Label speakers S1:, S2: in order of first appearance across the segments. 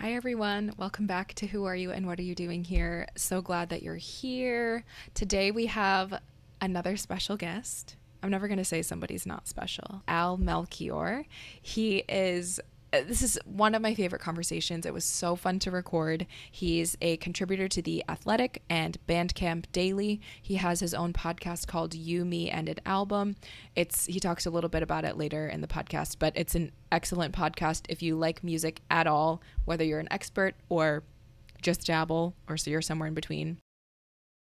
S1: Hi, everyone. Welcome back to Who Are You and What Are You Doing Here? So glad that you're here. Today we have another special guest. I'm never going to say somebody's not special. Melchior. This is one of my favorite conversations. It was so fun to record. He's a contributor to The Athletic and Bandcamp Daily. He has his own podcast called You, Me, and an Album. He talks a little bit about it later in the podcast, but it's an excellent podcast if you like music at all, whether you're an expert or just dabble, or so you're somewhere in between.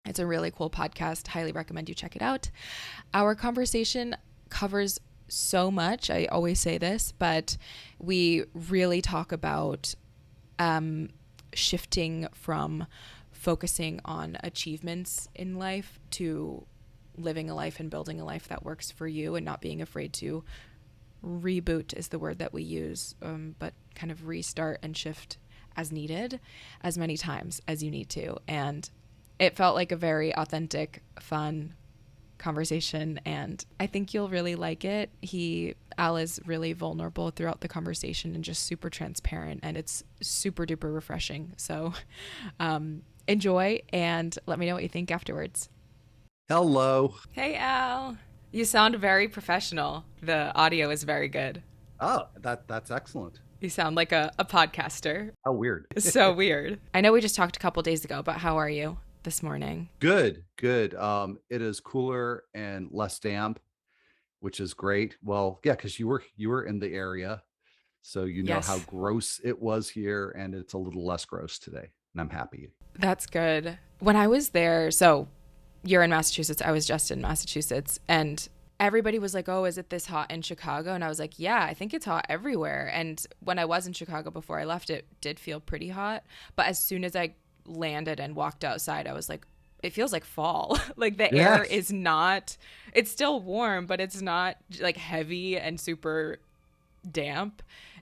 S1: It's a really cool podcast. Highly recommend you check it out. Our conversation covers so much. I always say this, but we really talk about shifting from focusing on achievements in life to living a life and building a life that works for you, and not being afraid to reboot is the word that we use, but kind of restart and shift as needed, as many times as you need to. And it felt like a very authentic, fun conversation, and I think you'll really like it. Al is really vulnerable throughout the conversation and just super transparent, and it's super duper refreshing. So enjoy and let me know what you think afterwards.
S2: Hello.
S1: Hey, Al. You sound very professional. The audio is very good.
S2: Oh, that's excellent.
S1: You sound like a podcaster.
S2: How weird.
S1: So weird. I know we just talked a couple days ago, but how are you this morning?
S2: Good. It is cooler and less damp, which is great. Well, yeah, because you were in the area, so you know how
S1: Yes.
S2: gross it was here, and it's a little less gross today, and I'm happy.
S1: That's good. When I was there, so you're in Massachusetts, I was just in Massachusetts, and everybody was like, oh, is it this hot in Chicago? And I was like, yeah, I think it's hot everywhere. And when I was in Chicago before I left, it did feel pretty hot. But as soon as I landed and walked outside, I was like, it feels like fall. Like the air is not, it's still warm, but it's not like heavy and super damp,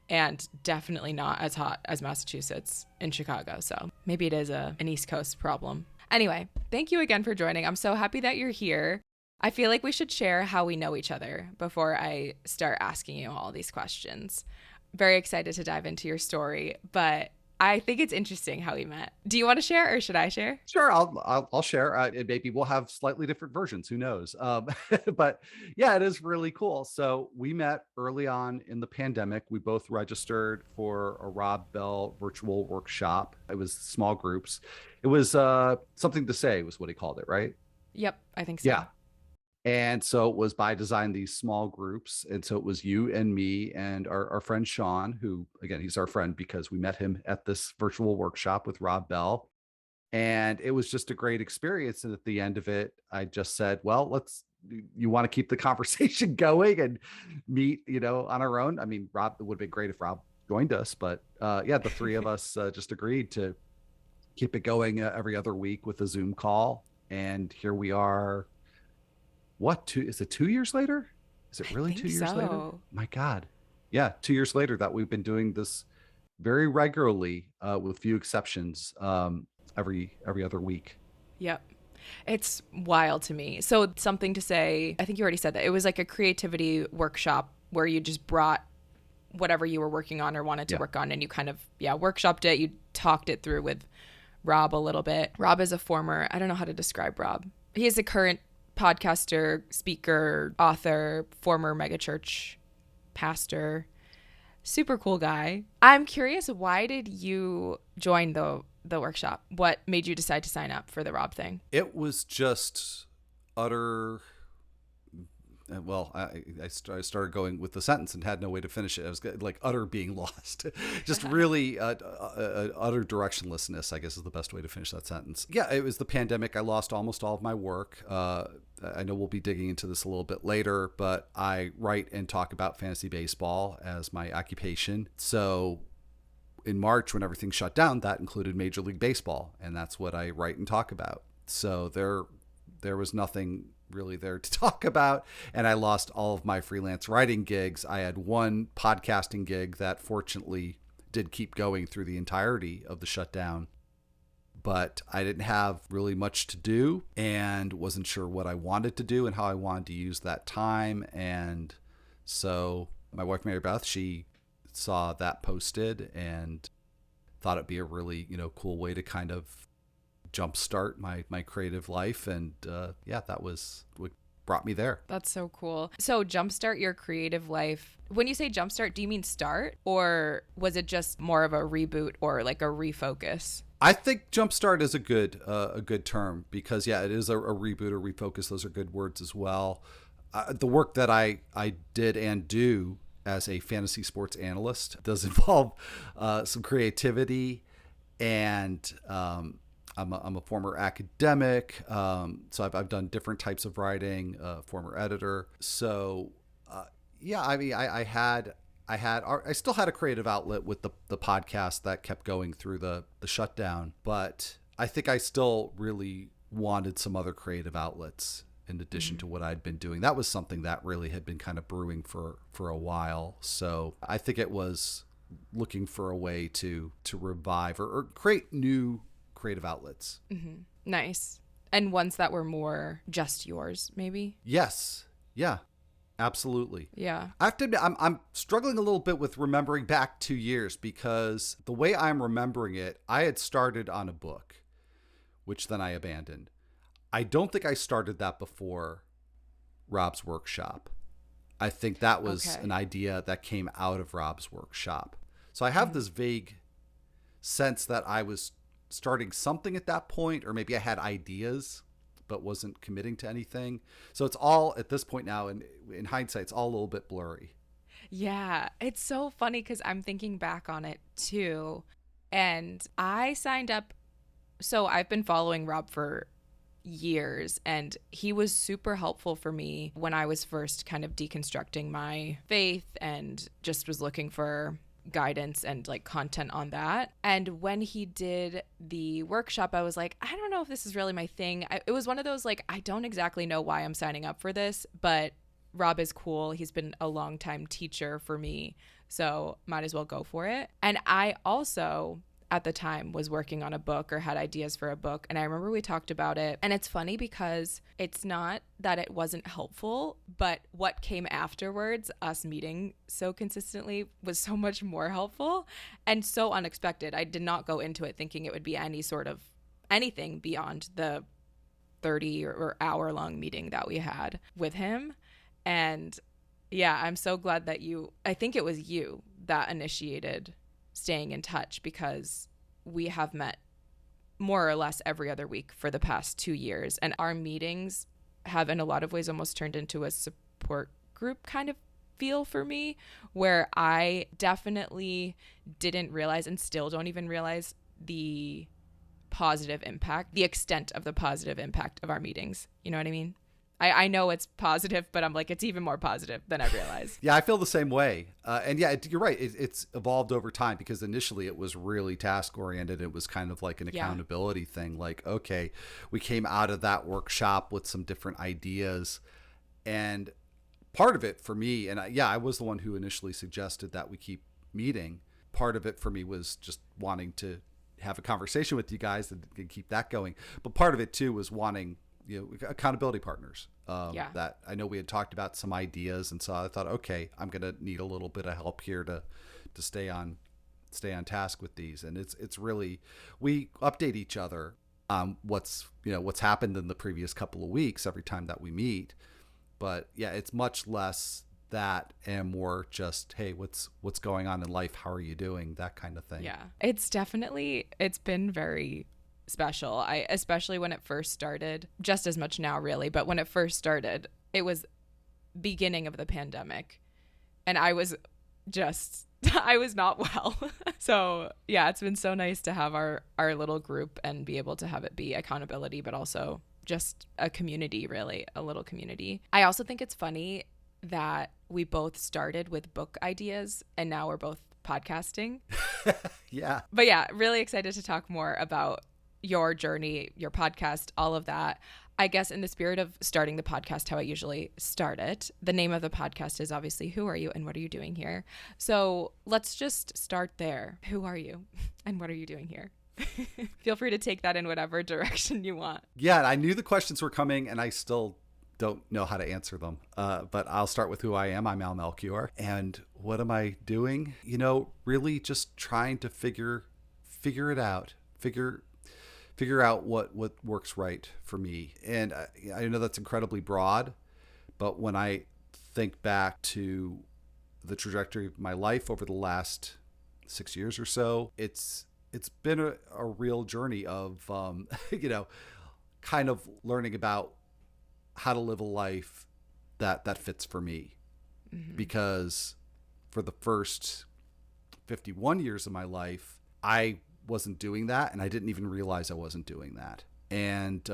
S1: and definitely not as hot as Massachusetts in Chicago. So maybe it is an East Coast problem. Anyway, thank you again for joining. I'm so happy that you're here. I feel like we should share how we know each other before I start asking you all these questions. Very excited to dive into your story, but I think it's interesting how we met. Do you want to share, or should I share?
S2: Sure, I'll share. And maybe we'll have slightly different versions. Who knows? But yeah, it is really cool. So we met early on in the pandemic. We both registered for a Rob Bell virtual workshop. It was small groups. It was something to say was what he called it, right?
S1: Yep, I think so.
S2: Yeah. And so it was by design, these small groups. And so it was you and me and our friend Sean, who, again, he's our friend because we met him at this virtual workshop with Rob Bell. And it was just a great experience. And at the end of it, I just said, well, you want to keep the conversation going and meet, on our own. I mean, Rob, it would have been great if Rob joined us, but yeah, the three of us just agreed to keep it going every other week with a Zoom call. And here we are. Is it 2 years later? Is it really 2 years later? My God. Yeah. 2 years later that we've been doing this very regularly, with few exceptions, every other week.
S1: Yep. It's wild to me. So something to say, I think you already said that. It was like a creativity workshop where you just brought whatever you were working on or wanted to work on, and you kind of, workshopped it. You talked it through with Rob a little bit. Rob is a former, I don't know how to describe Rob. He is a current podcaster, speaker, author, former megachurch pastor, super cool guy. I'm curious, why did you join the workshop? What made you decide to sign up for the Rob thing?
S2: It was just utter. Well, I started going with the sentence and had no way to finish it. I was like utter being lost, just really utter directionlessness, I guess is the best way to finish that sentence. Yeah, it was the pandemic. I lost almost all of my work. I know we'll be digging into this a little bit later, but I write and talk about fantasy baseball as my occupation. So in March, when everything shut down, that included Major League Baseball, and that's what I write and talk about. So there was nothing really there to talk about, and I lost all of my freelance writing gigs. I had one podcasting gig that fortunately did keep going through the entirety of the shutdown, but I didn't have really much to do and wasn't sure what I wanted to do and how I wanted to use that time. And so my wife, Mary Beth, she saw that posted and thought it'd be a really, cool way to kind of jumpstart my creative life. And yeah, that was what brought me there.
S1: That's so cool. So jumpstart your creative life. When you say jumpstart, do you mean start, or was it just more of a reboot or like a refocus?
S2: I think jumpstart is a good term, because yeah, it is a reboot or refocus. Those are good words as well. The work that I did and do as a fantasy sports analyst does involve some creativity, and I'm a former academic, so I've done different types of writing, former editor. So yeah, I mean, I still had a creative outlet with the podcast that kept going through the shutdown, but I think I still really wanted some other creative outlets in addition to what I'd been doing. That was something that really had been kind of brewing for a while. So I think it was looking for a way to revive or create new creative outlets.
S1: Mm-hmm. Nice. And ones that were more just yours, maybe?
S2: Yes. Yeah. Absolutely.
S1: Yeah.
S2: I have to admit, I'm struggling a little bit with remembering back 2 years, because the way I'm remembering it, I had started on a book, which then I abandoned. I don't think I started that before Rob's workshop. I think that was an idea that came out of Rob's workshop. So I have this vague sense that I was starting something at that point, or maybe I had ideas but wasn't committing to anything. So it's all, at this point now, in hindsight, it's all a little bit blurry.
S1: Yeah, it's so funny because I'm thinking back on it too. And I signed up. So I've been following Rob for years, and he was super helpful for me when I was first kind of deconstructing my faith and just was looking for guidance and like content on that. And when he did the workshop, I was like, I don't know if this is really my thing. It was one of those like, I don't exactly know why I'm signing up for this, but Rob is cool. He's been a long time teacher for me, so might as well go for it. And I also at the time was working on a book or had ideas for a book, and I remember we talked about it. And it's funny because it's not that it wasn't helpful, but what came afterwards, us meeting so consistently, was so much more helpful and so unexpected. I did not go into it thinking it would be any sort of anything beyond the 30 or hour long meeting that we had with him. And yeah, I'm so glad that I think it was you that initiated staying in touch, because we have met more or less every other week for the past 2 years, and our meetings have in a lot of ways almost turned into a support group kind of feel for me, where I definitely didn't realize and still don't even realize the positive impact, the extent of the positive impact of our meetings. You know what I mean? I know it's positive, but I'm like, it's even more positive than I realized.
S2: Yeah, I feel the same way. And yeah, you're right. It's evolved over time, because initially it was really task oriented. It was kind of like an accountability thing. Like, okay, we came out of that workshop with some different ideas. And part of it for me, and I was the one who initially suggested that we keep meeting. Part of it for me was just wanting to have a conversation with you guys and keep that going. But part of it too was wanting, accountability partners that I know we had talked about some ideas. And so I thought, okay, I'm going to need a little bit of help here to stay on task with these. And it's really, we update each other on what's happened in the previous couple of weeks every time that we meet. But yeah, it's much less that and more just, hey, what's going on in life? How are you doing? That kind of thing.
S1: Yeah, it's been very special. Especially when it first started, just as much now really, but when it first started, it was beginning of the pandemic, and I was not well. So yeah, it's been so nice to have our little group and be able to have it be accountability, but also just a community, really, a little community. I also think it's funny that we both started with book ideas and now we're both podcasting.
S2: Yeah.
S1: But yeah, really excited to talk more about your journey, your podcast, all of that. I guess in the spirit of starting the podcast, how I usually start it, the name of the podcast is obviously Who Are You and What Are You Doing Here? So let's just start there. Who are you and what are you doing here? Feel free to take that in whatever direction you want.
S2: Yeah, I knew the questions were coming and I still don't know how to answer them. But I'll start with who I am. I'm Al Melchior. And what am I doing? Really just trying to figure figure it out. Figure out what works right for me. And I know that's incredibly broad, but when I think back to the trajectory of my life over the last 6 years or so, it's been a real journey of kind of learning about how to live a life that fits for me. Mm-hmm. Because for the first 51 years of my life, I wasn't doing that, and I didn't even realize I wasn't doing that. And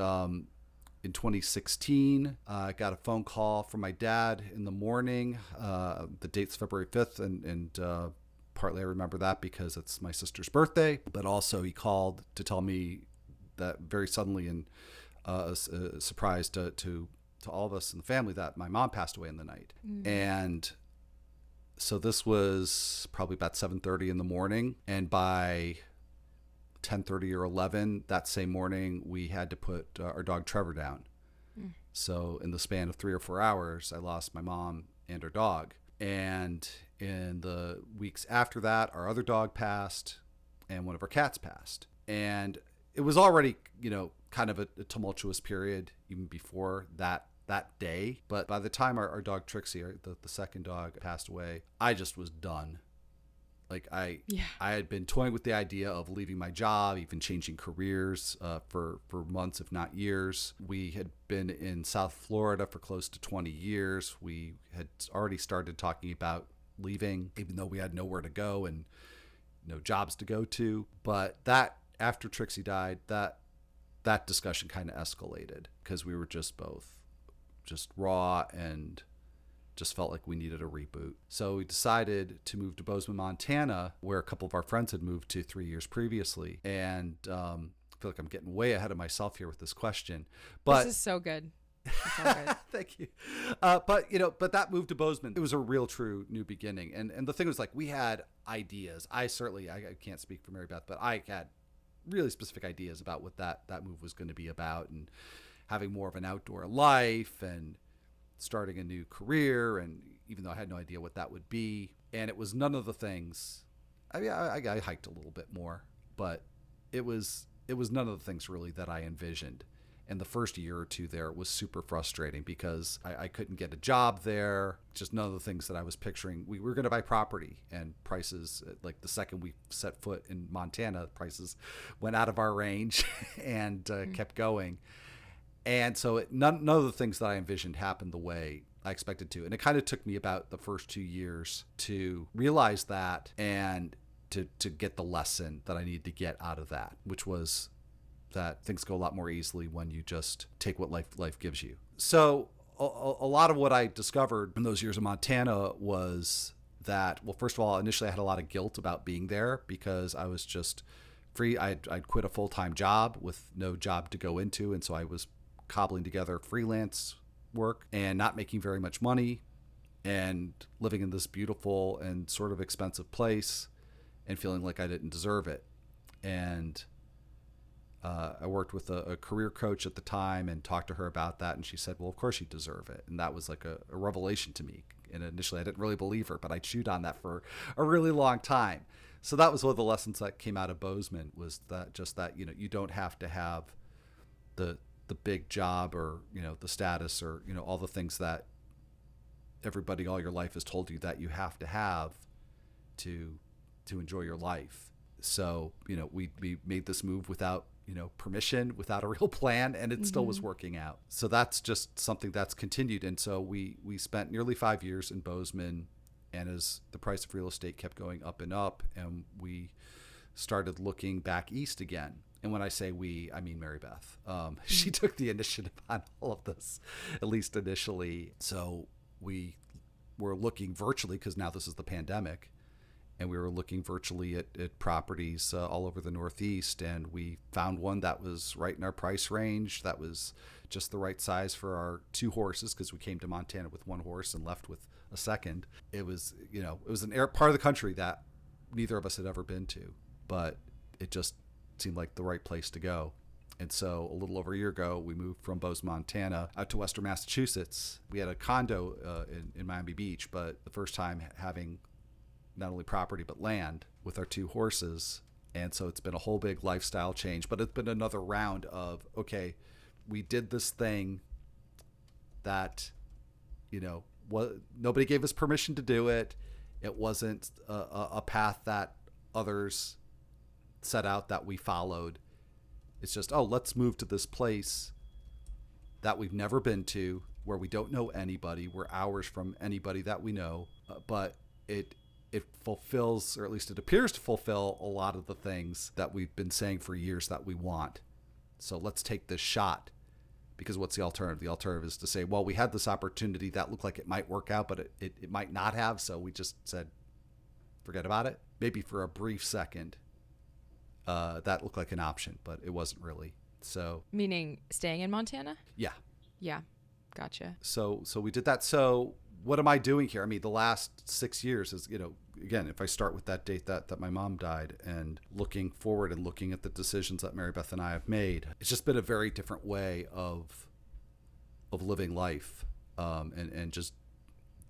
S2: in 2016, I got a phone call from my dad in the morning. The date's February 5th, and partly I remember that because it's my sister's birthday, but also he called to tell me that very suddenly, and a surprise to all of us in the family, that my mom passed away in the night. Mm. And so this was probably about 7:30 in the morning, and by 10:30 or 11 that same morning, we had to put our dog Trevor down. Mm. So in the span of 3 or 4 hours, I lost my mom and her dog. And in the weeks after that, our other dog passed, and one of our cats passed. And it was already, kind of a tumultuous period even before that day. But by the time our dog Trixie, the second dog, passed away, I just was done. Like I had been toying with the idea of leaving my job, even changing careers for months, if not years. We had been in South Florida for close to 20 years. We had already started talking about leaving, even though we had nowhere to go and no jobs to go to. But that, after Trixie died, that discussion kind of escalated because we were just both just raw and just felt like we needed a reboot. So we decided to move to Bozeman, Montana, where a couple of our friends had moved to 3 years previously. And I feel like I'm getting way ahead of myself here with this question. But
S1: this is so good. It's all good.
S2: Thank you. But that move to Bozeman, it was a real true new beginning. And the thing was, like, we had ideas. I can't speak for Mary Beth, but I had really specific ideas about what that move was going to be about, and having more of an outdoor life and starting a new career. And even though I had no idea what that would be, and it was none of the things, I hiked a little bit more, but it was none of the things really that I envisioned. And the first year or two there was super frustrating because I couldn't get a job there. Just none of the things that I was picturing. We were going to buy property, and prices, like the second we set foot in Montana, prices went out of our range and kept going. And so none of the things that I envisioned happened the way I expected to. And it kind of took me about the first 2 years to realize that, and to get the lesson that I needed to get out of that, which was that things go a lot more easily when you just take what life gives you. So a lot of what I discovered in those years in Montana was that, well, first of all, initially I had a lot of guilt about being there because I was just free. I'd quit a full-time job with no job to go into, and so I was cobbling together freelance work and not making very much money, and living in this beautiful and sort of expensive place and feeling like I didn't deserve it. And I worked with a career coach at the time and talked to her about that, and she said, well, of course you deserve it. And that was like a revelation to me. And initially I didn't really believe her, but I chewed on that for a really long time. So that was one of the lessons that came out of Bozeman, was that you don't have to have the big job or, the status or, all the things that everybody all your life has told you that you have to enjoy your life. So, we made this move without, permission, without a real plan, and it still was working out. So that's just something that's continued. And so we spent nearly 5 years in Bozeman, and as the price of real estate kept going up and up, and we started looking back east again. And when I say we, I mean Mary Beth. She took the initiative on all of this, at least initially. So we were looking virtually, because now this is the pandemic, and we were looking virtually at properties all over the Northeast, and we found one that was right in our price range, that was just the right size for our 2 horses, because we came to Montana with 1 horse and left with a second. It was, it was part of the country that neither of us had ever been to, but it just seemed like the right place to go. And so a little over a year ago, we moved from Bozeman, Montana out to Western Massachusetts. We had a condo in Miami Beach, but the first time having not only property but land with our 2 horses, And so it's been a whole big lifestyle change, but it's been another round of, okay, we did this thing that, nobody gave us permission to do it. It wasn't a path that others set out that we followed. It's just, let's move to this place that we've never been to, where we don't know anybody. We're hours from anybody that we know, but it fulfills, or at least it appears to fulfill, a lot of the things that we've been saying for years that we want. So let's take this shot. Because what's the alternative? The alternative is to say, well, we had this opportunity that looked like it might work out, but it might not have. So we just said, forget about it. Maybe for a brief second, that looked like an option, but it wasn't really. So,
S1: meaning staying in Montana?
S2: Yeah.
S1: Yeah. Gotcha.
S2: So we did that. So what am I doing here? I mean, the last 6 years is, again, if I start with that date that my mom died, and looking forward and looking at the decisions that Mary Beth and I have made, it's just been a very different way of living life, and just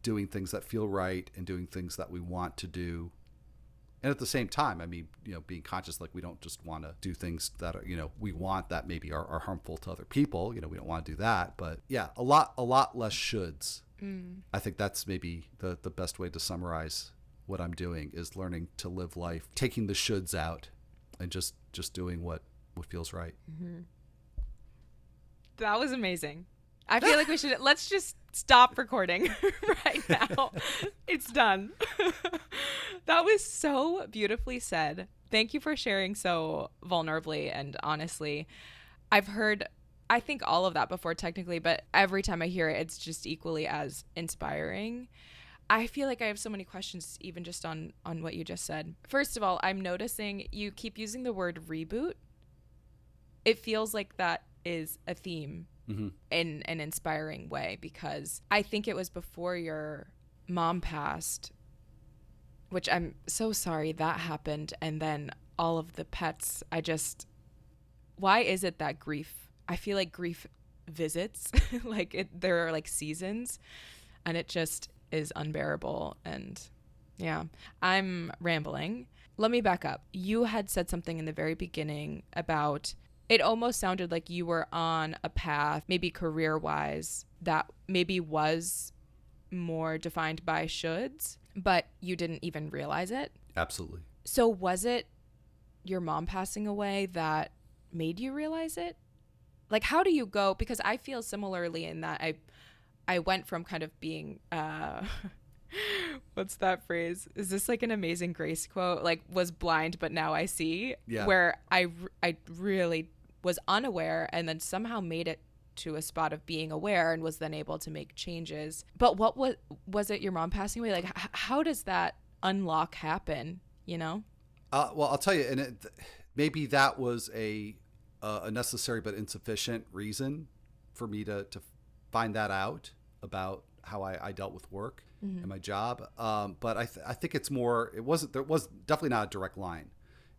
S2: doing things that feel right and doing things that we want to do. And at the same time, I mean, being conscious, like we don't just want to do things that are, we want that maybe are harmful to other people. We don't want to do that. But yeah, a lot less shoulds. I think that's maybe the best way to summarize what I'm doing, is learning to live life, taking the shoulds out, and just doing what feels right.
S1: Mm-hmm. That was amazing. I feel like let's just stop recording right now. It's done. That was so beautifully said. Thank you for sharing so vulnerably and honestly. I've heard, I think, all of that before technically, but every time I hear it, it's just equally as inspiring. I feel like I have so many questions even just on what you just said. First of all, I'm noticing you keep using the word reboot. It feels like that is a theme. Mm-hmm. In an inspiring way, because I think it was before your mom passed, which I'm so sorry that happened, and then all of the pets. Why is it that grief, I feel like grief visits like there are like seasons, and it just is unbearable. And yeah, I'm rambling. Let me back up. You had said something in the very beginning about, it almost sounded like you were on a path, maybe career-wise, that maybe was more defined by shoulds, but you didn't even realize it.
S2: Absolutely.
S1: So was it your mom passing away that made you realize it? Like, how do you go? Because I feel similarly in that I went from kind of being, what's that phrase? Is this like an Amazing Grace quote? Like, was blind, but now I see. Yeah. Where I really was unaware, and then somehow made it to a spot of being aware, and was then able to make changes. But what was it your mom passing away? Like, how does that unlock happen, Well,
S2: I'll tell you, and maybe that was a necessary but insufficient reason for me to find that out about how I dealt with work and my job. But I think it's more, there was definitely not a direct line.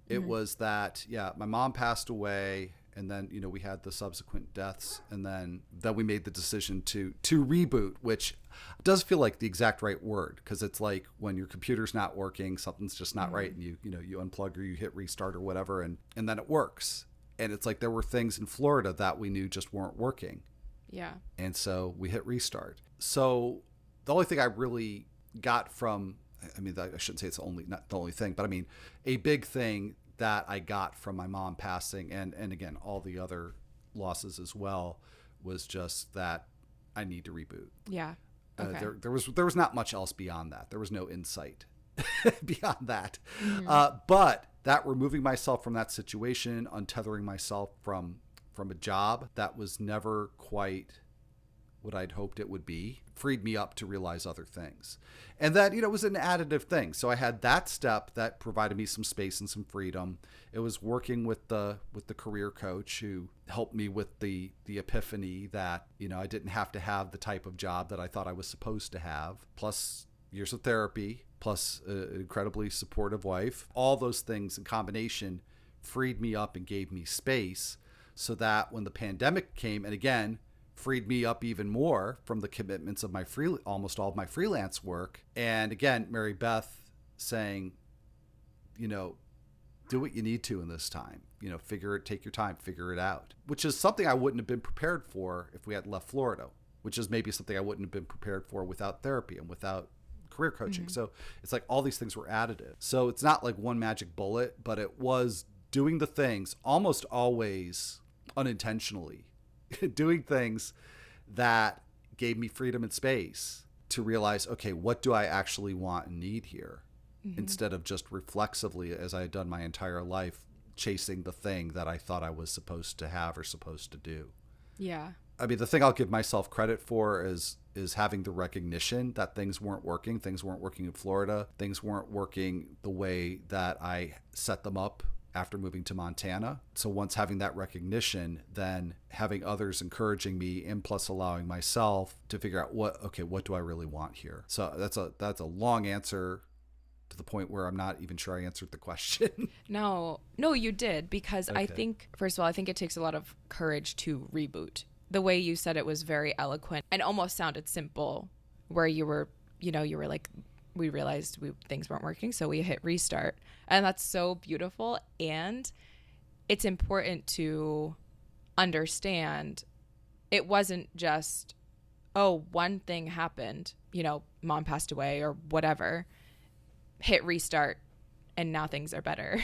S2: It was that, my mom passed away, and then, we had the subsequent deaths, and then we made the decision to reboot, which does feel like the exact right word, because it's like when your computer's not working, something's just not right, and you unplug or you hit restart or whatever, and then it works. And it's like there were things in Florida that we knew just weren't working.
S1: Yeah.
S2: And so we hit restart. So the only thing I really got from, I mean, I shouldn't say it's not the only thing, but I mean, a big thing that I got from my mom passing, and again, all the other losses as well, was just that I need to reboot.
S1: Yeah. Okay.
S2: There was not much else beyond that. There was no insight beyond that.
S1: Mm-hmm.
S2: But that removing myself from that situation, untethering myself from a job that was never quite what I'd hoped it would be, freed me up to realize other things. And that, it was an additive thing. So I had that step that provided me some space and some freedom. It was working with the career coach who helped me with the epiphany that, I didn't have to have the type of job that I thought I was supposed to have, plus years of therapy, plus an incredibly supportive wife. All those things in combination freed me up and gave me space, so that when the pandemic came, and again, freed me up even more from the commitments of my almost all of my freelance work. And again, Mary Beth saying, do what you need to in this time. Take your time, figure it out, which is something I wouldn't have been prepared for if we had left Florida, which is maybe something I wouldn't have been prepared for without therapy and without career coaching. So it's like all these things were additive. So it's not like one magic bullet, but it was doing the things almost always unintentionally, doing things that gave me freedom and space to realize, okay, what do I actually want and need here? Instead of just reflexively, as I had done my entire life, chasing the thing that I thought I was supposed to have or supposed to do.
S1: Yeah.
S2: I mean, the thing I'll give myself credit for is having the recognition that things weren't working. Things weren't working in Florida. Things weren't working the way that I set them up after moving to Montana. So once having that recognition, then having others encouraging me and plus allowing myself to figure out what do I really want here? So that's a long answer to the point where I'm not even sure I answered the question.
S1: No, you did, because I think, first of all, I think it takes a lot of courage to reboot. The way you said it was very eloquent and almost sounded simple, where you were like, we realized things weren't working, so we hit restart. And that's so beautiful. And it's important to understand it wasn't just, one thing happened, mom passed away or whatever, hit restart, and now things are better.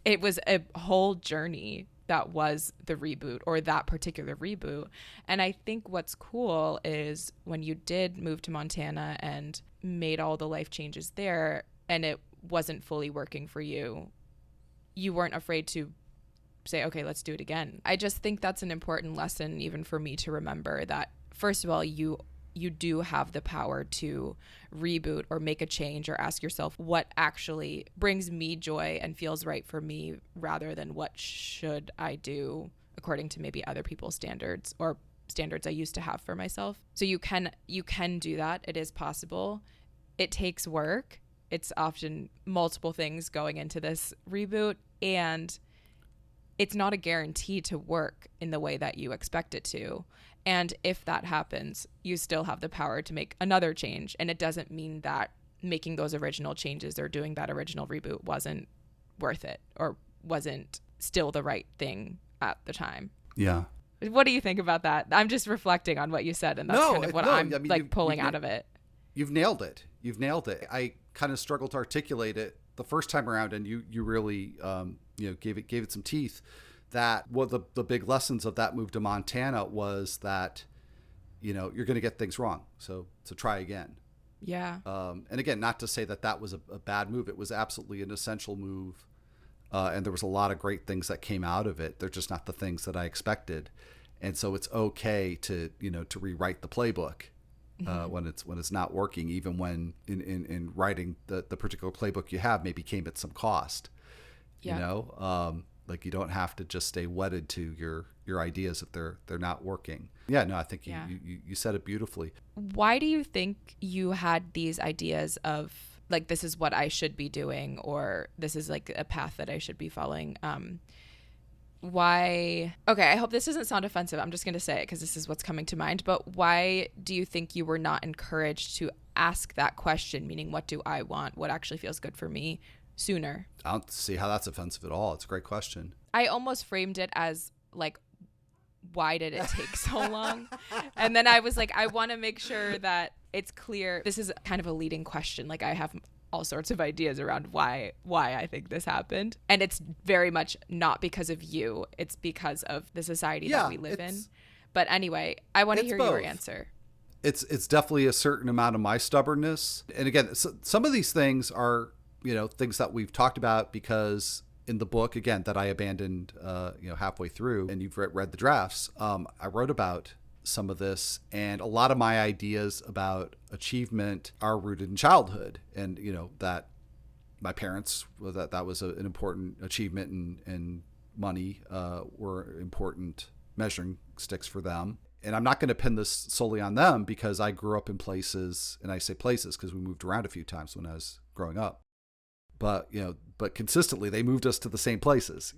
S1: It was a whole journey that was the reboot, or that particular reboot. And I think what's cool is when you did move to Montana and made all the life changes there, and it wasn't fully working for you, you weren't afraid to say, okay, let's do it again. I just think that's an important lesson even for me to remember, that first of all, you do have the power to reboot or make a change, or ask yourself what actually brings me joy and feels right for me, rather than what should I do according to maybe other people's standards or standards I used to have for myself. So you can do that. It is possible. It takes work. It's often multiple things going into this reboot, and it's not a guarantee to work in the way that you expect it to. And if that happens, you still have the power to make another change. And it doesn't mean that making those original changes or doing that original reboot wasn't worth it or wasn't still the right thing at the time.
S2: Yeah.
S1: What do you think about that? I'm just reflecting on what you said, and that's kind of what I'm pulling out of it.
S2: You've nailed it. I kind of struggled to articulate it the first time around, and you really gave it some teeth. That the big lessons of that move to Montana was that, you're going to get things wrong. So try again.
S1: Yeah.
S2: And again, not to say that was a bad move. It was absolutely an essential move. And there was a lot of great things that came out of it. They're just not the things that I expected. And so it's okay to rewrite the playbook when it's not working, even when in writing the particular playbook you have maybe came at some cost.
S1: Yeah.
S2: Like you don't have to just stay wedded to your ideas if they're not working. Yeah, no, I think you said it beautifully.
S1: Why do you think you had these ideas of like, this is what I should be doing, or this is like a path that I should be following? Why? Okay, I hope this doesn't sound offensive. I'm just going to say it because this is what's coming to mind. But why do you think you were not encouraged to ask that question, meaning what do I want? What actually feels good for me? Sooner?
S2: I don't see how that's offensive at all. It's a great question.
S1: I almost framed it as like, why did it take so long? And then I was like, I want to make sure that it's clear. This is kind of a leading question. Like, I have all sorts of ideas around why I think this happened. And it's very much not because of you. It's because of the society that we live in. But anyway, I want to hear your answer.
S2: It's definitely a certain amount of my stubbornness. And again, some of these things are, things that we've talked about, because in the book, again, that I abandoned, halfway through, and you've read the drafts, I wrote about some of this, and a lot of my ideas about achievement are rooted in childhood, and, that my parents, that was an important achievement, and money were important measuring sticks for them. And I'm not going to pin this solely on them, because I grew up in places, and I say places because we moved around a few times when I was growing up. But, but consistently they moved us to the same places,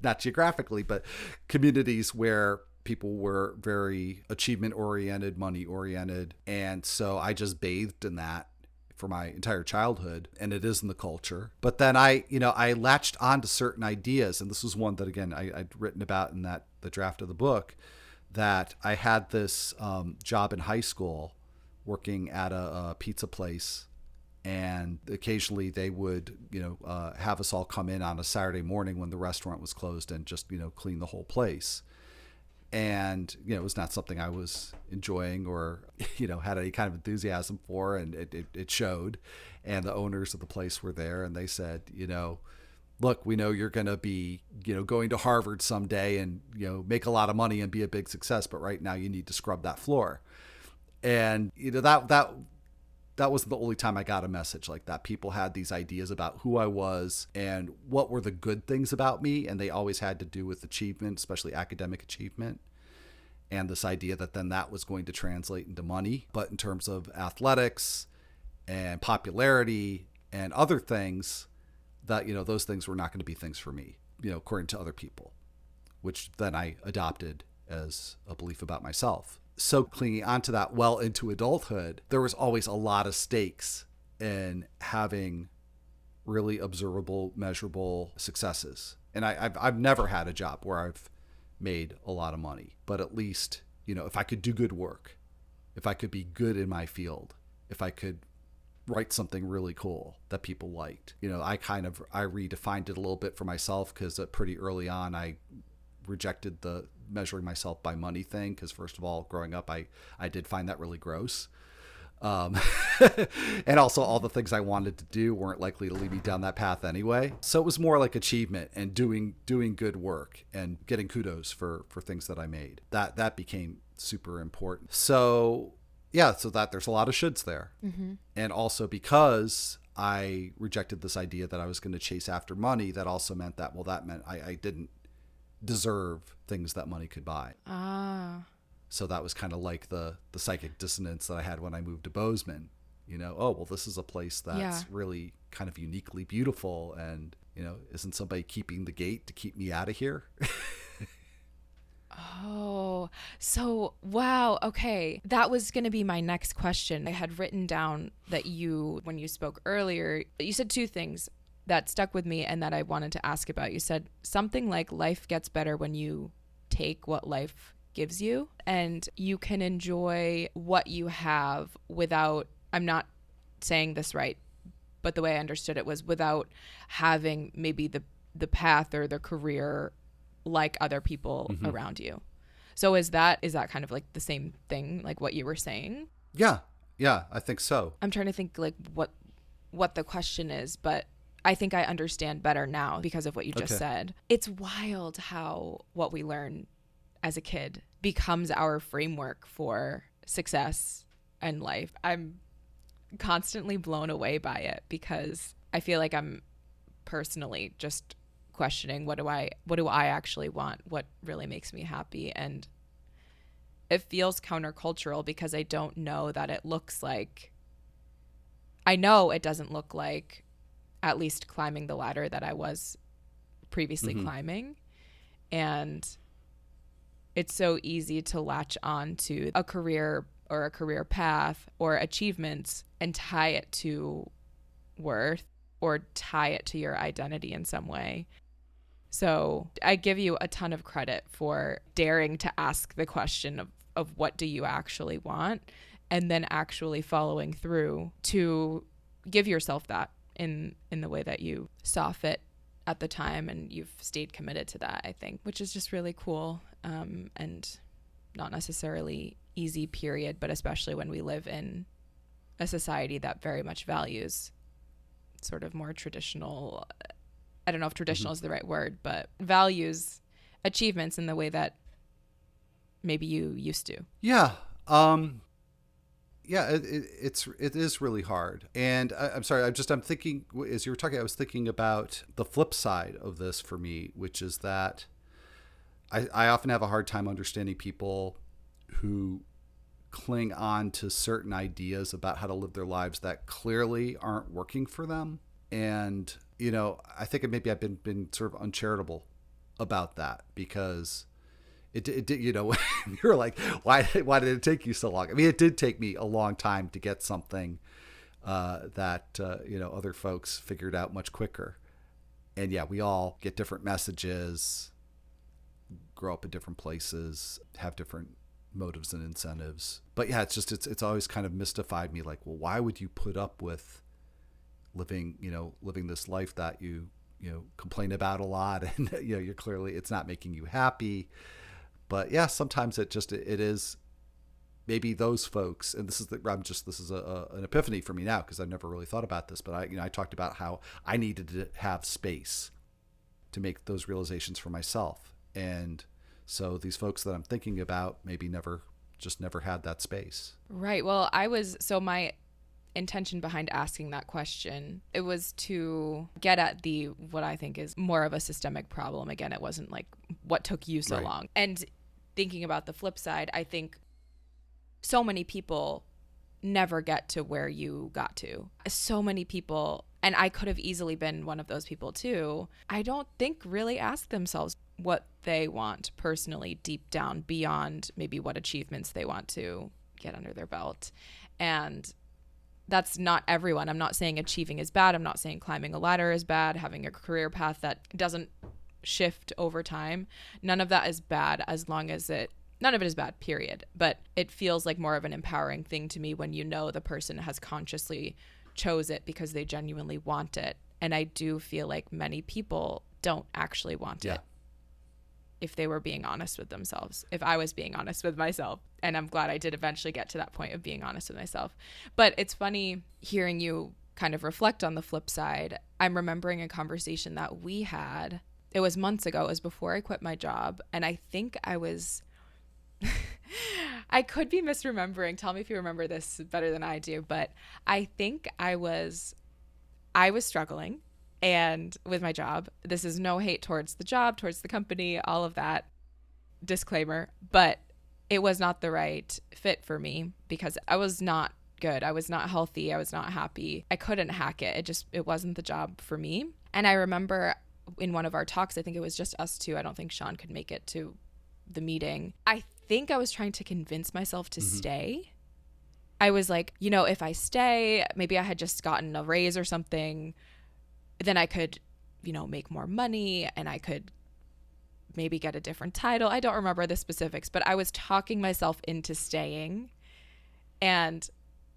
S2: not geographically, but communities where people were very achievement oriented, money oriented. And so I just bathed in that for my entire childhood, and it is in the culture. But then I latched on to certain ideas, and this was one that, again, I'd written about in the draft of the book, that I had this job in high school working at a pizza place, and occasionally they would, have us all come in on a Saturday morning when the restaurant was closed and just, clean the whole place. And, it was not something I was enjoying or, had any kind of enthusiasm for. And it showed. And the owners of the place were there, and they said, look, we know you're going to be, going to Harvard someday and, make a lot of money and be a big success. But right now you need to scrub that floor. And, that wasn't the only time I got a message like that. People had these ideas about who I was and what were the good things about me. And they always had to do with achievement, especially academic achievement. And this idea that then that was going to translate into money. But in terms of athletics and popularity and other things, that, those things were not going to be things for me, according to other people, which then I adopted as a belief about myself. So clinging onto that well into adulthood, there was always a lot of stakes in having really observable, measurable successes. And I've never had a job where I've made a lot of money, but at least, if I could do good work, if I could be good in my field, if I could write something really cool that people liked, I redefined it a little bit for myself, because pretty early on I rejected the measuring myself by money thing, because first of all, growing up, I did find that really gross. And also all the things I wanted to do weren't likely to lead me down that path anyway. So it was more like achievement and doing good work and getting kudos for things that I made. That became super important. So yeah, so that there's a lot of shoulds there. Mm-hmm. And also because I rejected this idea that I was going to chase after money, that also meant that I didn't deserve things that money could buy. So that was kind of like the psychic dissonance that I had when I moved to Bozeman. This is a place that's really kind of uniquely beautiful, and isn't somebody keeping the gate to keep me out of here?
S1: Oh, so wow. Okay. That was going to be my next question. I had written down that when you spoke earlier, you said two things that stuck with me and that I wanted to ask about. You said something like life gets better when you take what life gives you, and you can enjoy what you have without, I'm not saying this right, but the way I understood it was without having maybe the path or the career like other people mm-hmm. around you. So is that kind of like the same thing, like what you were saying?
S2: Yeah, I think so.
S1: I'm trying to think like what the question is, but I think I understand better now because of what you just said. It's wild how what we learn as a kid becomes our framework for success and life. I'm constantly blown away by it because I feel like I'm personally just questioning what do I actually want? What really makes me happy? And it feels countercultural because I don't know that it looks like, I know it doesn't look like at least climbing the ladder that I was previously mm-hmm. climbing. And it's so easy to latch on to a career or a career path or achievements and tie it to worth or tie it to your identity in some way. So I give you a ton of credit for daring to ask the question of what do you actually want, and then actually following through to give yourself that in the way that you saw fit at the time, and you've stayed committed to that, I think, which is just really cool, and not necessarily easy, period, but especially when we live in a society that very much values sort of more traditional, I don't know if traditional mm-hmm. is the right word, but values achievements in the way that maybe you used to.
S2: Yeah. It is really hard. And I'm sorry, I'm thinking, as you were talking, I was thinking about the flip side of this for me, which is that I often have a hard time understanding people who cling on to certain ideas about how to live their lives that clearly aren't working for them. And, I think maybe I've been sort of uncharitable about that, because it you're like, why did it take you so long? I mean, it did take me a long time to get something that other folks figured out much quicker. And yeah, we all get different messages, grow up in different places, have different motives and incentives. But yeah, it's always kind of mystified me, like, well, why would you put up with living this life that you complain about a lot, and you're clearly, it's not making you happy. But yeah, sometimes it is maybe those folks, and this is an epiphany for me now, because I've never really thought about this, but I talked about how I needed to have space to make those realizations for myself. And so these folks that I'm thinking about maybe never had that space.
S1: Right. Well, my intention behind asking that question, it was to get at what I think is more of a systemic problem. Again, it wasn't like what took you so long. And thinking about the flip side, I think so many people never get to where you got to. So many people, and I could have easily been one of those people too, I don't think really ask themselves what they want personally deep down, beyond maybe what achievements they want to get under their belt. And that's not everyone. I'm not saying achieving is bad. I'm not saying climbing a ladder is bad, having a career path that doesn't shift over time. None of that is bad, as long as none of it is bad, period. But it feels like more of an empowering thing to me when the person has consciously chose it because they genuinely want it. And I do feel like many people don't actually want it. If they were being honest with themselves, if I was being honest with myself. And I'm glad I did eventually get to that point of being honest with myself. But it's funny hearing you kind of reflect on the flip side. I'm remembering a conversation that we had. It was months ago. It was before I quit my job. And I think I was, I could be misremembering. Tell me if you remember this better than I do. But I think I was struggling. And with my job, this is no hate towards the job, towards the company, all of that, disclaimer, but it was not the right fit for me because I was not good. I was not healthy. I was not happy. I couldn't hack it. It wasn't the job for me. And I remember in one of our talks, I think it was just us two. I don't think Sean could make it to the meeting. I think I was trying to convince myself to stay. I was like, if I stay, maybe I had just gotten a raise or something, then I could, make more money and I could maybe get a different title. I don't remember the specifics, but I was talking myself into staying. And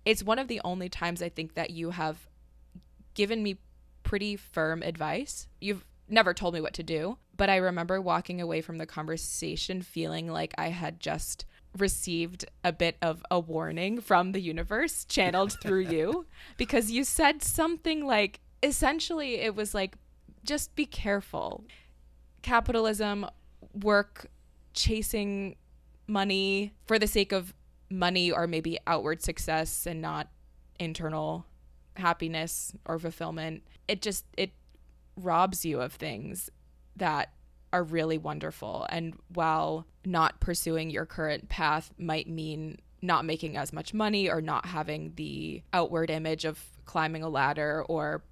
S1: it's one of the only times I think that you have given me pretty firm advice. You've never told me what to do, but I remember walking away from the conversation feeling like I had just received a bit of a warning from the universe channeled through you, because you said something like, essentially, it was like, just be careful. Capitalism, work, chasing money for the sake of money or maybe outward success and not internal happiness or fulfillment. It robs you of things that are really wonderful. And while not pursuing your current path might mean not making as much money or not having the outward image of climbing a ladder, or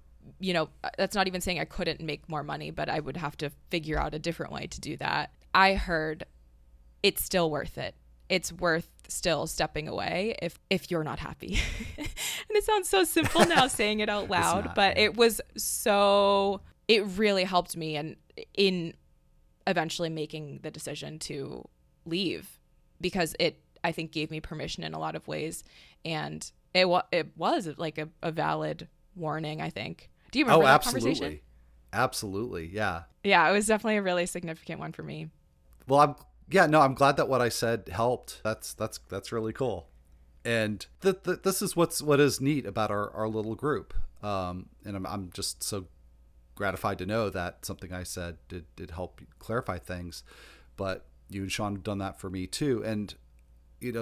S1: that's not even saying I couldn't make more money, but I would have to figure out a different way to do that. I heard it's still worth it. It's worth still stepping away if you're not happy. And it sounds so simple now saying it out loud, but it really helped me in eventually making the decision to leave, because it, I think, gave me permission in a lot of ways. And it was like a valid warning, I think. Do you remember that conversation?
S2: Absolutely. Yeah.
S1: Yeah, it was definitely a really significant one for me.
S2: Well, I'm glad that what I said helped. That's really cool. And this is what is neat about our little group. And I'm just so gratified to know that something I said did help clarify things. But you and Sean have done that for me too. And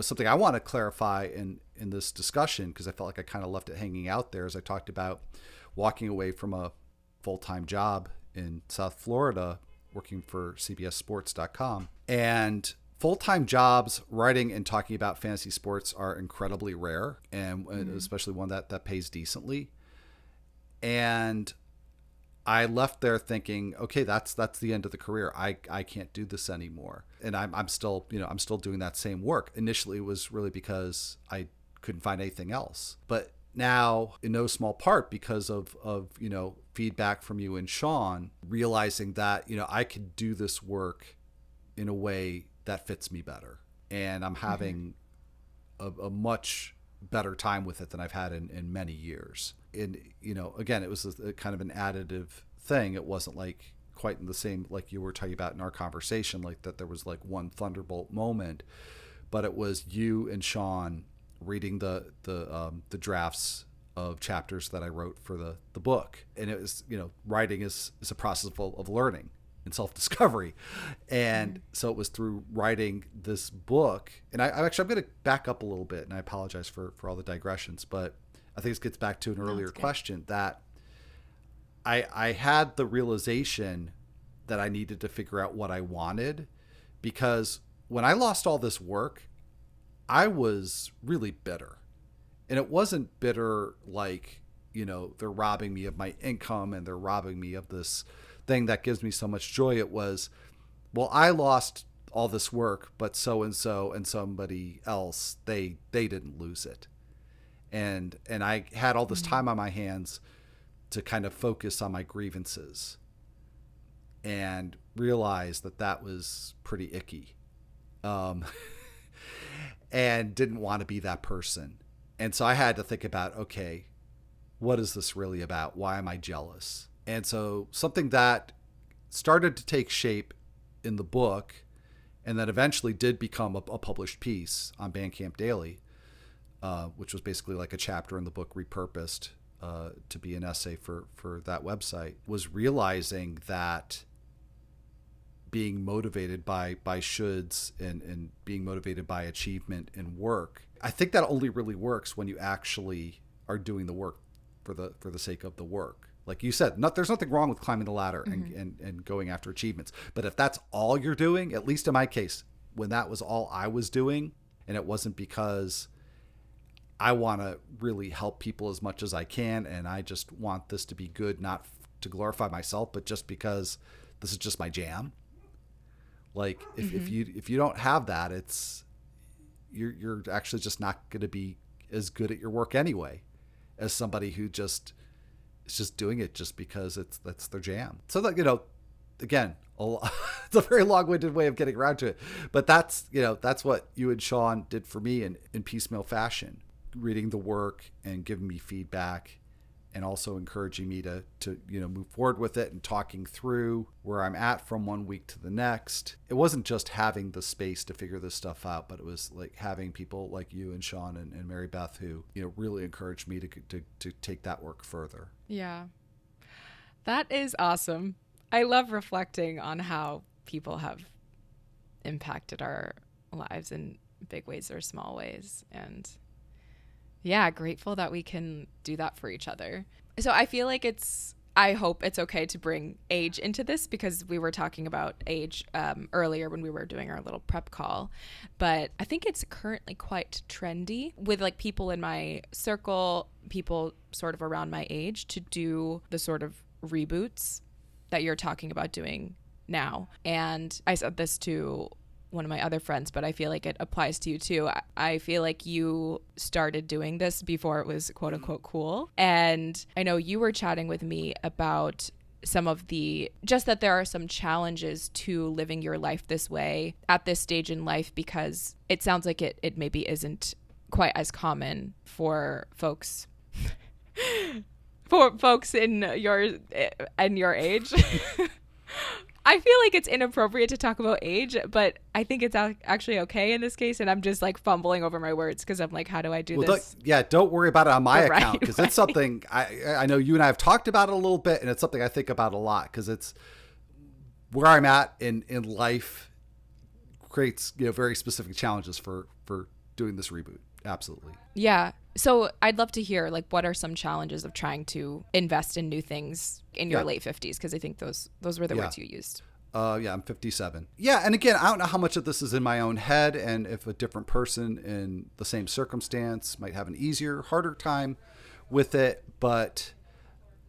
S2: something I want to clarify in this discussion, because I felt like I kind of left it hanging out there, as I talked about walking away from a full-time job in South Florida, working for CBSSports.com. And full-time jobs writing and talking about fantasy sports are incredibly rare, and especially one that pays decently. And I left there thinking, okay, that's the end of the career. I can't do this anymore. And I'm still doing that same work. Initially, it was really because I couldn't find anything else. But now, in no small part because of feedback from you and Sean, realizing that, I could do this work in a way that fits me better. And I'm having a much better time with it than I've had in many years. And, again, it was a kind of an additive thing. It wasn't like quite in the same, like you were talking about in our conversation, like that there was like one thunderbolt moment, but it was you and Sean reading the drafts of chapters that I wrote for the book. And it was, writing is a process of learning and self-discovery. And so it was through writing this book. And I'm going to back up a little bit, and I apologize for all the digressions, but I think this gets back to an earlier question that I had the realization that I needed to figure out what I wanted, because when I lost all this work, I was really bitter. And it wasn't bitter like, they're robbing me of my income and they're robbing me of this thing that gives me so much joy. It was, well, I lost all this work, but so-and-so and somebody else, they didn't lose it. And I had all this time on my hands to kind of focus on my grievances and realize that was pretty icky. And didn't want to be that person. And so I had to think about, okay, what is this really about? Why am I jealous? And so something that started to take shape in the book and then eventually did become a published piece on Bandcamp Daily, which was basically like a chapter in the book repurposed to be an essay for that website, was realizing that being motivated by shoulds and being motivated by achievement and work, I think that only really works when you actually are doing the work for the sake of the work. Like you said, there's nothing wrong with climbing the ladder and going after achievements. But if that's all you're doing, at least in my case, when that was all I was doing, and it wasn't because I want to really help people as much as I can, and I just want this to be good, not to glorify myself, but just because this is just my jam. Like if you don't have that, you're actually just not going to be as good at your work anyway as somebody who is just doing it just because that's their jam. So that, again, it's a very long-winded way of getting around to it, but that's what you and Sean did for me in piecemeal fashion, reading the work and giving me feedback and also encouraging me to move forward with it and talking through where I'm at from one week to the next. It wasn't just having the space to figure this stuff out, but it was like having people like you and Sean and Mary Beth who, really encouraged me to take that work further.
S1: Yeah. That is awesome. I love reflecting on how people have impacted our lives in big ways or small ways. And yeah, grateful that we can do that for each other. So I feel like I hope it's okay to bring age into this, because we were talking about age earlier when we were doing our little prep call. But I think it's currently quite trendy with like people in my circle, people sort of around my age, to do the sort of reboots that you're talking about doing now. And I said this to one of my other friends, but I feel like it applies to you too. I feel like you started doing this before it was quote unquote cool. And I know you were chatting with me about some of just that there are some challenges to living your life this way at this stage in life, because it sounds like it maybe isn't quite as common for folks in your age. I feel like it's inappropriate to talk about age, but I think it's actually okay in this case. And I'm just like fumbling over my words because I'm like, how do I do this?
S2: Don't worry about it on my account, because it's something I know you and I have talked about it a little bit, and it's something I think about a lot, because it's where I'm at in life creates very specific challenges for doing this reboot. Absolutely.
S1: Yeah. So I'd love to hear, like, what are some challenges of trying to invest in new things in your late 50s? Because I think those were the words you used.
S2: I'm 57. Yeah. And again, I don't know how much of this is in my own head, and if a different person in the same circumstance might have an easier, harder time with it. But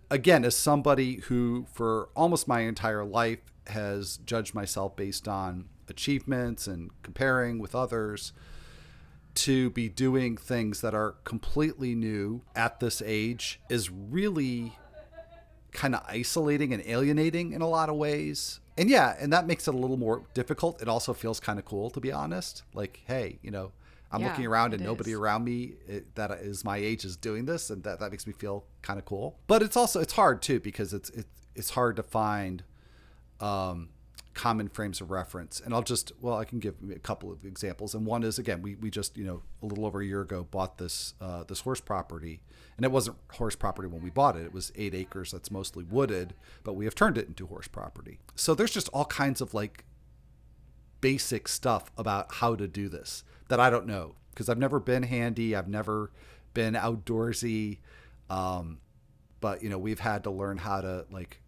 S2: again, as somebody who for almost my entire life has judged myself based on achievements and comparing with others, to be doing things that are completely new at this age is really kind of isolating and alienating in a lot of ways. And yeah, and that makes it a little more difficult. It also feels kind of cool, to be honest. Like, hey, I'm looking around and nobody around me that is my age is doing this, and that makes me feel kind of cool. But it's hard too, because it's hard to find common frames of reference. And I can give a couple of examples. And one is, again, we just, a little over a year ago bought this horse property, and it wasn't horse property when we bought it. It was 8 acres that's mostly wooded, but we have turned it into horse property. So there's just all kinds of like basic stuff about how to do this that I don't know, because I've never been handy. I've never been outdoorsy. But we've had to learn how to like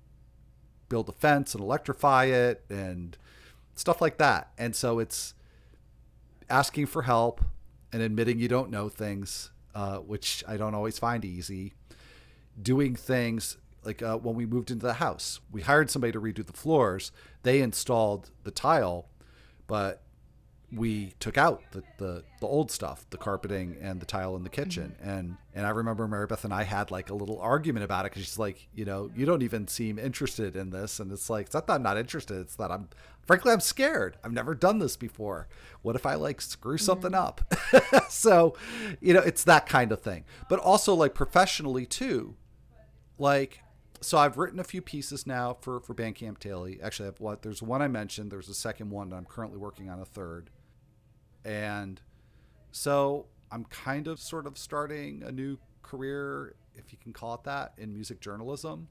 S2: build a fence and electrify it and stuff like that. And so it's asking for help and admitting you don't know things, which I don't always find easy. Doing things like when we moved into the house, we hired somebody to redo the floors. They installed the tile, but we took out the old stuff, the carpeting and the tile in the kitchen. Mm-hmm. And I remember Mary Beth and I had like a little argument about it, because she's like, you don't even seem interested in this. And it's like, it's not that I'm not interested. It's that I'm scared. I've never done this before. What if I like screw something up? So, it's that kind of thing. But also like professionally too. Like, so I've written a few pieces now for Bandcamp Daily. Actually, there's one I mentioned. There's a second one, and I'm currently working on a third. And so I'm kind of sort of starting a new career, if you can call it that, in music journalism.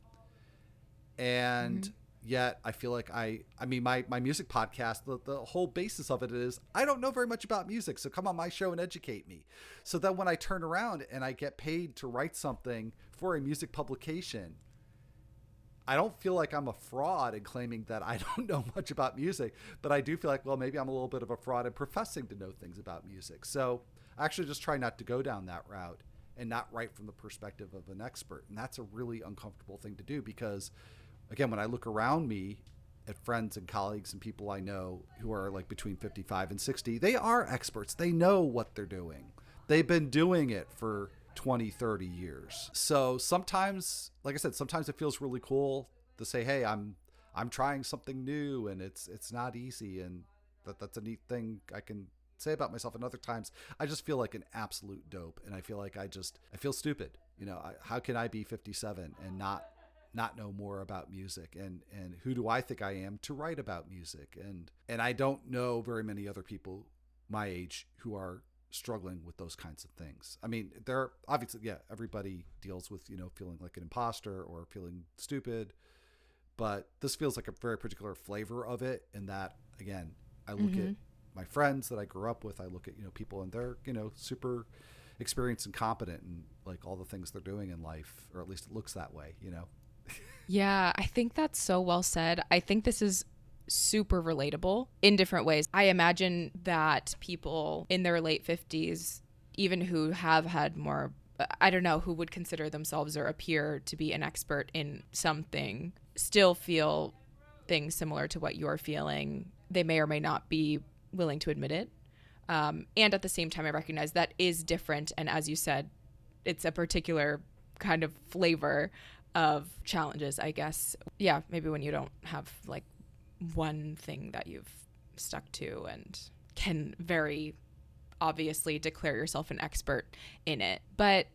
S2: And yet I feel like my music podcast, the whole basis of it is I don't know very much about music, so come on my show and educate me. So then when I turn around and I get paid to write something for a music publication, I don't feel like I'm a fraud in claiming that I don't know much about music, but I do feel like, well, maybe I'm a little bit of a fraud in professing to know things about music. So I actually just try not to go down that route and not write from the perspective of an expert. And that's a really uncomfortable thing to do, because again, when I look around me at friends and colleagues and people I know who are like between 55 and 60, they are experts. They know what they're doing. They've been doing it for 20, 30 years. So sometimes, like I said, sometimes it feels really cool to say, hey, I'm trying something new, and it's not easy, and that's a neat thing I can say about myself. And other times I just feel like an absolute dope, and I feel like I feel stupid. How can I be 57 and not know more about music, and who do I think I am to write about music? And I don't know very many other people my age who are struggling with those kinds of things. I mean, there are obviously, everybody deals with, feeling like an imposter or feeling stupid, but this feels like a very particular flavor of it. In that, again, I look at my friends that I grew up with, I look at, people, and they're, super experienced and competent and like all the things they're doing in life, or at least it looks that way,
S1: Yeah, I think that's so well said. I think this is super relatable in different ways. I imagine that people in their late 50s, even who have had more, I don't know, who would consider themselves or appear to be an expert in something, still feel things similar to what you're feeling. They may or may not be willing to admit it. And at the same time, I recognize that is different. And as you said, it's a particular kind of flavor of challenges, I guess. Yeah, maybe when you don't have like one thing that you've stuck to and can very obviously declare yourself an expert in it. But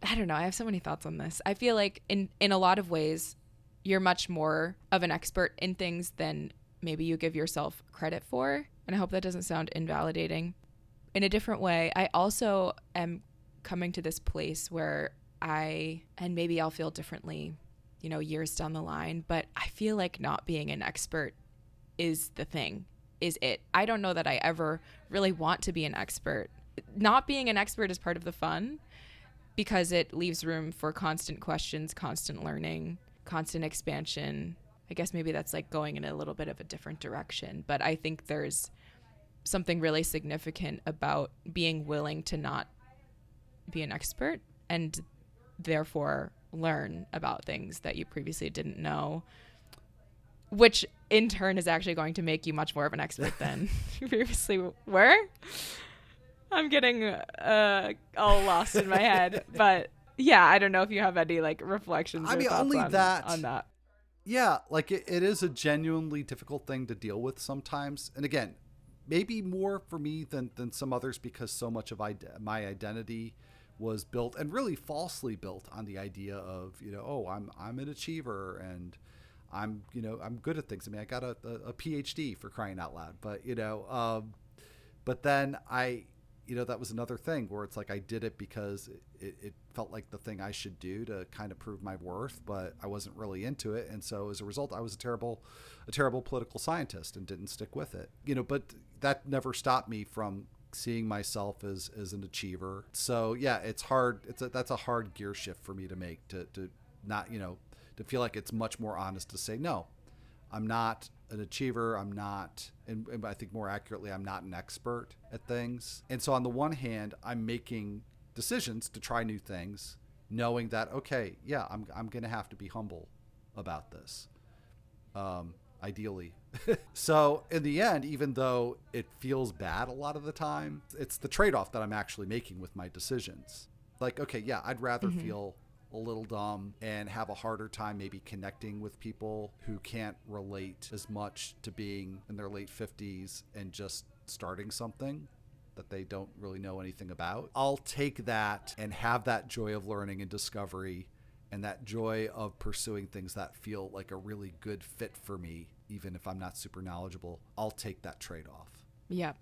S1: I don't know, I have so many thoughts on this. I feel like in a lot of ways, you're much more of an expert in things than maybe you give yourself credit for. And I hope that doesn't sound invalidating. In a different way, I also am coming to this place where and maybe I'll feel differently, years down the line, but I feel like not being an expert is the thing, is it. I don't know that I ever really want to be an expert. Not being an expert is part of the fun, because it leaves room for constant questions, constant learning, constant expansion. I guess maybe that's like going in a little bit of a different direction, but I think there's something really significant about being willing to not be an expert and therefore learn about things that you previously didn't know, which in turn is actually going to make you much more of an expert than you previously were. I'm getting all lost in my head. But yeah, I don't know if you have any like reflections
S2: I
S1: or
S2: mean,
S1: thoughts
S2: only
S1: on
S2: that.
S1: that.
S2: Yeah, like it is a genuinely difficult thing to deal with sometimes. And again, maybe more for me than some others because so much of my identity was built and really falsely built on the idea of, oh, I'm an achiever and I'm good at things. I mean, I got a PhD for crying out loud, but then that was another thing where it's like I did it because it felt like the thing I should do to kind of prove my worth, but I wasn't really into it. And so as a result, I was a terrible political scientist and didn't stick with it. But that never stopped me from seeing myself as an achiever. So yeah, it's hard. That's a hard gear shift for me to make to not, to feel like it's much more honest to say, no, I'm not an achiever. I'm not, and I think more accurately, I'm not an expert at things. And so on the one hand, I'm making decisions to try new things, knowing that, okay, yeah, I'm going to have to be humble about this, ideally. So in the end, even though it feels bad a lot of the time, it's the trade-off that I'm actually making with my decisions. Like, okay, yeah, I'd rather feel a little dumb and have a harder time maybe connecting with people who can't relate as much to being in their late 50s and just starting something that they don't really know anything about. I'll take that and have that joy of learning and discovery and that joy of pursuing things that feel like a really good fit for me, even if I'm not super knowledgeable. I'll take that trade-off.
S1: Yep.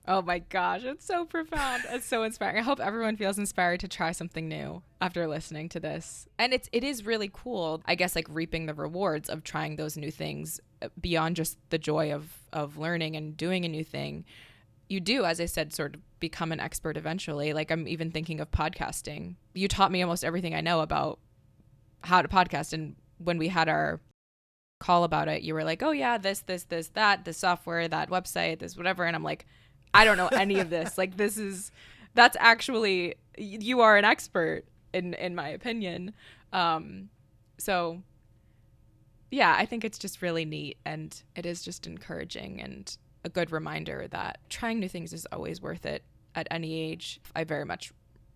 S1: Oh my gosh, it's so profound. It's so inspiring. I hope everyone feels inspired to try something new after listening to this. And it is really cool, I guess, like reaping the rewards of trying those new things beyond just the joy of learning and doing a new thing. You do, as I said, sort of become an expert eventually. Like I'm even thinking of podcasting. You taught me almost everything I know about how to podcast. And when we had our call about it, you were like, oh yeah, this, that, this software, that website, this whatever. And I'm like, I don't know any of this. Like that's actually, you are an expert in my opinion. So yeah, I think it's just really neat and it is just encouraging and a good reminder that trying new things is always worth it at any age. I very much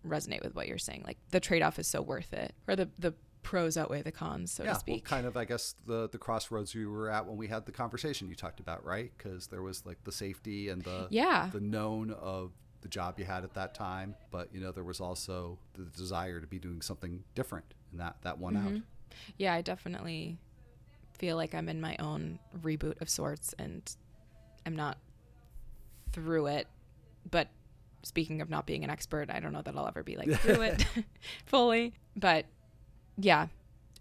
S1: resonate with what you're saying. Like the trade-off is so worth it, or the pros outweigh the cons, so to speak.
S2: Well, kind of, I guess, the crossroads we were at when we had the conversation you talked about, right? Because there was like the safety and the known of the job you had at that time, but there was also the desire to be doing something different, and that won out.
S1: Yeah, I definitely feel like I'm in my own reboot of sorts, and I'm not through it. But speaking of not being an expert, I don't know that I'll ever be like through it fully, but yeah.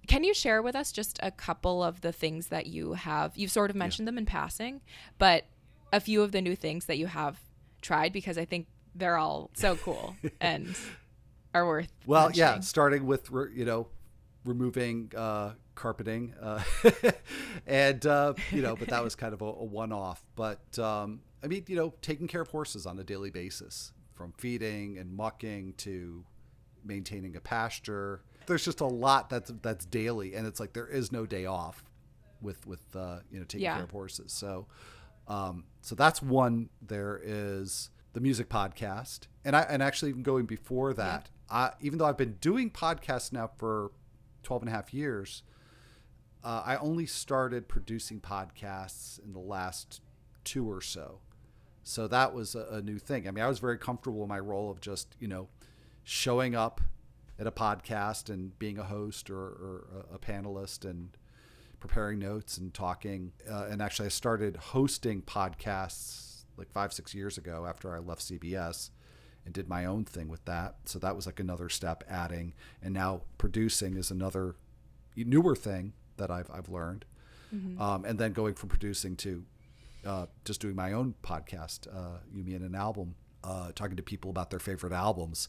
S1: Can you share with us just a couple of the things that you've sort of mentioned them in passing, but a few of the new things that you have tried, because I think they're all so cool and are worth mentioning.
S2: Yeah, starting with, removing carpeting and, but that was kind of a one-off. But, I mean, taking care of horses on a daily basis, from feeding and mucking to maintaining a pasture. There's just a lot that's daily, and it's like there is no day off with taking care of horses. So that's one. There is the music podcast, and actually even going before that, even though I've been doing podcasts now for 12 and a half years, I only started producing podcasts in the last 2 or so. So that was a new thing. I mean, I was very comfortable in my role of just, showing up at a podcast and being a host or a panelist and preparing notes and talking. And actually I started hosting podcasts like 5-6 years ago after I left CBS and did my own thing with that. So that was like another step adding, and now producing is another newer thing that I've learned. And then going from producing to just doing my own podcast, You Mean an Album, talking to people about their favorite albums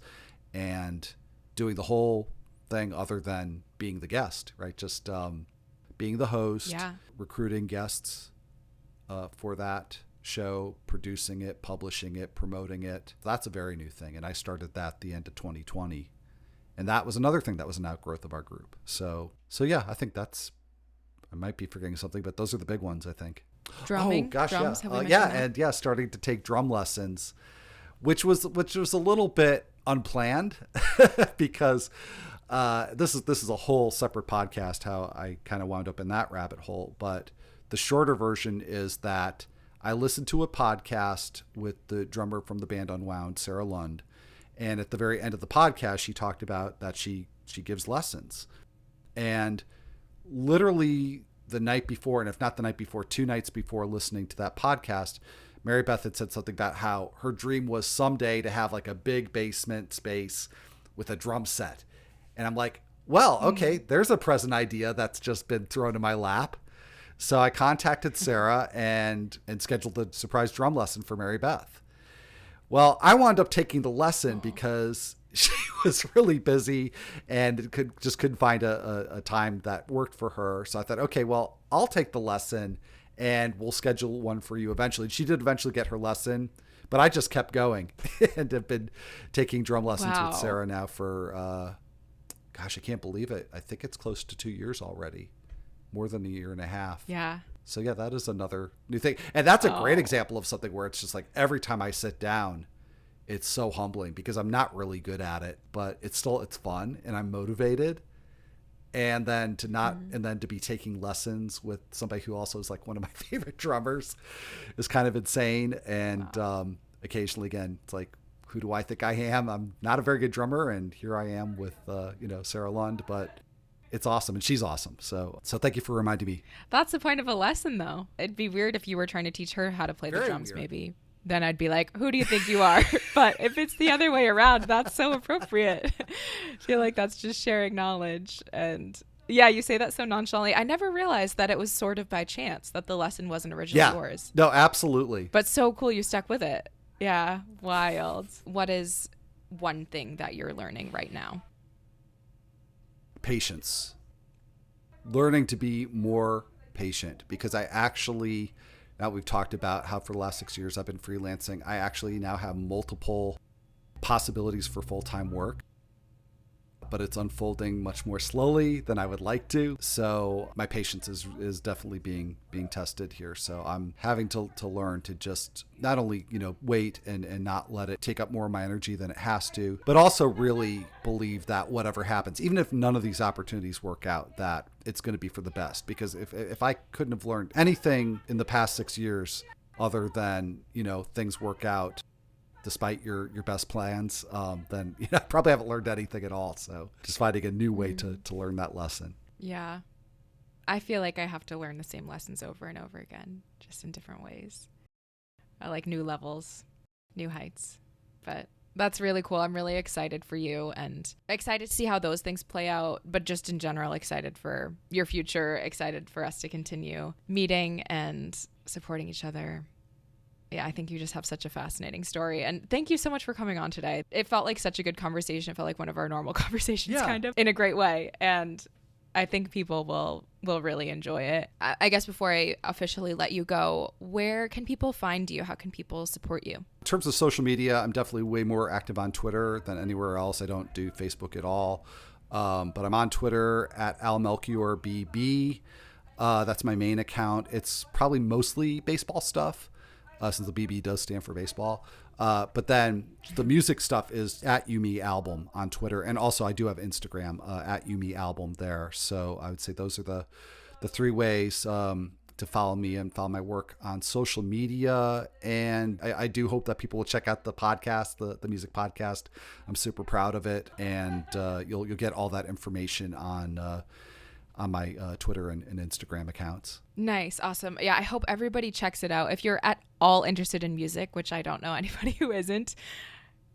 S2: and doing the whole thing other than being the guest, right? Just being the host, recruiting guests for that show, producing it, publishing it, promoting it. That's a very new thing. And I started that at the end of 2020. And that was another thing that was an outgrowth of our group. So yeah, I think I might be forgetting something, but those are the big ones, I think.
S1: Drumming?
S2: Oh, gosh,
S1: drums,
S2: yeah. And starting to take drum lessons, which was a little bit unplanned because this is a whole separate podcast how I kind of wound up in that rabbit hole. But the shorter version is that I listened to a podcast with the drummer from the band Unwound, Sarah Lund, and at the very end of the podcast, she talked about that she gives lessons. And literally the night before, and if not the night before, 2 nights before listening to that podcast, Mary Beth had said something about how her dream was someday to have like a big basement space with a drum set. And I'm like, well, okay, there's a present idea that's just been thrown in my lap. So I contacted Sarah and scheduled a surprise drum lesson for Mary Beth. Well, I wound up taking the lesson because she was really busy and couldn't find a time that worked for her. So I thought, okay, well, I'll take the lesson and we'll schedule one for you eventually. She did eventually get her lesson, but I just kept going and have been taking drum lessons with Sarah now for, gosh, I can't believe it. I think it's close to 2 years already. More than a year and a half.
S1: Yeah.
S2: So yeah, that is another new thing. And that's a great example of something where it's just like every time I sit down, it's so humbling because I'm not really good at it, but it's fun and I'm motivated. And then to be taking lessons with somebody who also is like one of my favorite drummers is kind of insane. And occasionally, again, it's like, who do I think I am? I'm not a very good drummer. And here I am with, Sarah Lund, but it's awesome. And she's awesome. So thank you for reminding me.
S1: That's the point of a lesson, though. It'd be weird if you were trying to teach her how to play the drums, maybe. Then I'd be like, who do you think you are? But if it's the other way around, that's so appropriate. I feel like that's just sharing knowledge. And yeah, you say that so nonchalantly. I never realized that it was sort of by chance that the lesson wasn't originally yours.
S2: No, absolutely.
S1: But so cool you stuck with it. Yeah, wild. What is one thing that you're learning right now?
S2: Patience. Learning to be more patient, because I actually, now we've talked about how for the last 6 years I've been freelancing. I actually now have multiple possibilities for full-time work, but it's unfolding much more slowly than I would like to. So my patience is definitely being tested here. So I'm having to learn to just not only, wait and not let it take up more of my energy than it has to, but also really believe that whatever happens, even if none of these opportunities work out, that it's going to be for the best. Because if I couldn't have learned anything in the past 6 years other than, things work out despite your best plans, then I probably haven't learned anything at all. So just finding a new way to learn that lesson.
S1: Yeah. I feel like I have to learn the same lessons over and over again, just in different ways. I like new levels, new heights. But that's really cool. I'm really excited for you and excited to see how those things play out, but just in general, excited for your future, excited for us to continue meeting and supporting each other. Yeah, I think you just have such a fascinating story. And thank you so much for coming on today. It felt like such a good conversation. It felt like one of our normal conversations, kind of, in a great way. And I think people will really enjoy it. I guess before I officially let you go, where can people find you? How can people support you?
S2: In terms of social media, I'm definitely way more active on Twitter than anywhere else. I don't do Facebook at all. But I'm on Twitter at @melchiorbb. That's my main account. It's probably mostly baseball stuff. Since the BB does stand for baseball. But then the music stuff is at Yumi Album on Twitter. And also I do have Instagram at Yumi Album there. So I would say those are the 3 ways to follow me and follow my work on social media. And I do hope that people will check out the podcast, the music podcast. I'm super proud of it. And you'll get all that information on my Twitter and Instagram accounts.
S1: Nice. Awesome. Yeah, I hope everybody checks it out. If you're at all interested in music, which I don't know anybody who isn't,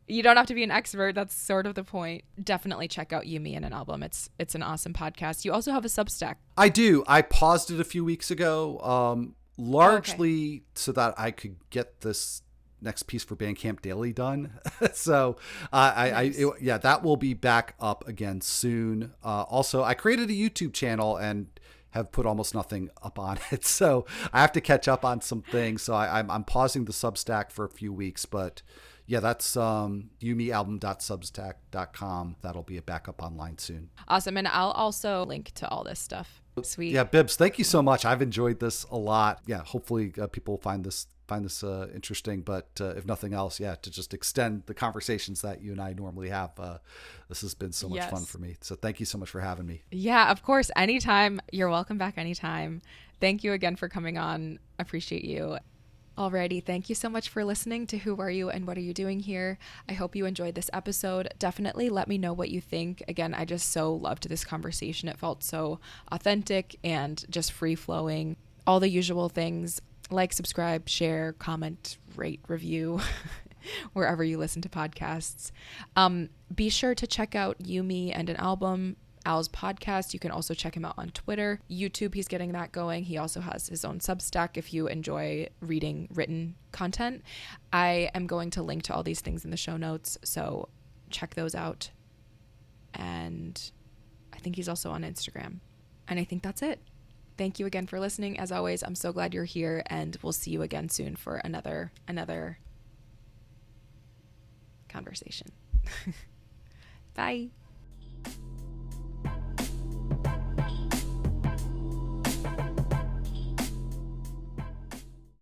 S1: you don't have to be an expert. That's sort of the point. Definitely check out Yumi and an album. It's an awesome podcast. You also have a Substack.
S2: I do. I paused it a few weeks ago, largely so that I could get this next piece for Bandcamp Daily done. So nice. That will be back up again soon. Also, I created a YouTube channel and have put almost nothing up on it. So I have to catch up on some things. So I'm pausing the Substack for a few weeks, but yeah, that's yumialbum.substack.com. That'll be a backup online soon.
S1: Awesome. And I'll also link to all this stuff. Sweet.
S2: Yeah, Bibbs, thank you so much. I've enjoyed this a lot. Yeah, hopefully people find this find this interesting, but if nothing else, to just extend the conversations that you and I normally have. This has been so much fun for me. So thank you so much for having me.
S1: Yeah, of course. Anytime. You're welcome back anytime. Thank you again for coming on. Appreciate you. Alrighty, thank you so much for listening to Who Are You and What Are You Doing Here? I hope you enjoyed this episode. Definitely let me know what you think. Again, I just so loved this conversation. It felt so authentic and just free-flowing. All the usual things. Like, subscribe, share, comment, rate, review, wherever you listen to podcasts. Be sure to check out You, Me, and an Album, Al's podcast. You can also check him out on Twitter. YouTube, he's getting that going. He also has his own Substack if you enjoy reading written content. I am going to link to all these things in the show notes, so check those out. And I think he's also on Instagram. And I think that's it. Thank you again for listening. As always, I'm so glad you're here, and we'll see you again soon for another conversation. Bye.